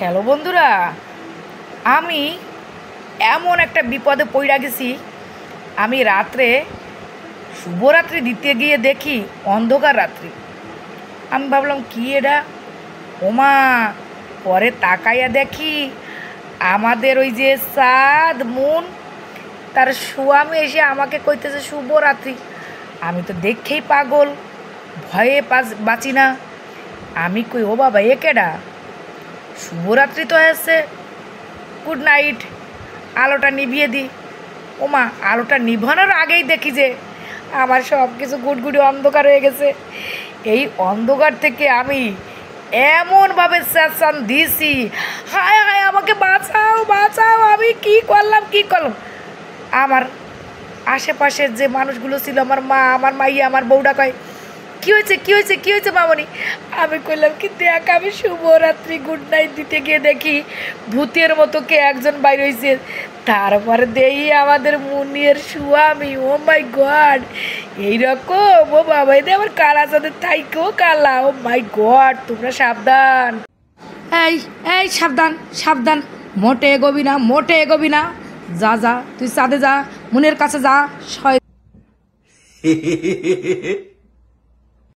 Hello বন্ধুরা, আমি এমন একটা বিপদে পড়ে গেছি। আমি রাত্রে শুভরাত্রি দিতে গিয়ে দেখি অন্ধকার রাত্রি। আমি ভাবলাম কি এটা, ওমা, পরে তাকাইয়া দেখি আমাদের ওই যে চাঁদ মুন তার স্বামী এসে আমাকে কইতেছে শুভরাত্রি। আমি তো দেখেই পাগল, ভয়ে বাঁচি না। আমি কই ও বাবা, এ কেডা? শুভরাত্রি তো হয়েছে, গুড নাইট, আলোটা নিভিয়ে দিই। ওমা, আলোটা নিভানোর আগেই দেখি যে আমার সব কিছু গুটগুটি অন্ধকার হয়ে গেছে। এই অন্ধকার থেকে আমি এমনভাবে চেঁচান দিছি, হায় হায় আমাকে বাঁচাও বাঁচাও, আমি কি করলাম। আমার আশেপাশের যে মানুষগুলো ছিল, আমার মা, আমার মাইয়া, আমার বউটা কয় কী হয়েছে মামনি? আমি কইলাম কি, দেখ, আমি শুভরাত্রি গুড নাইট দিতে গিয়ে দেখি ভূতের মতো কে একজন বাইর হয়েছে। তারপরে দেখি আমাদের মুনির স্বামী। ও মাই গড, এইরকম! ও বাবা, এটা আমার কালা চাঁদের থাইকেও কালা। ও মাই গড, তোমরা সাবধান। এই এই সাবধান সাবধান, মোটে এগোবি না। যা তুই চাঁদে যা, মুনের কাছে যা।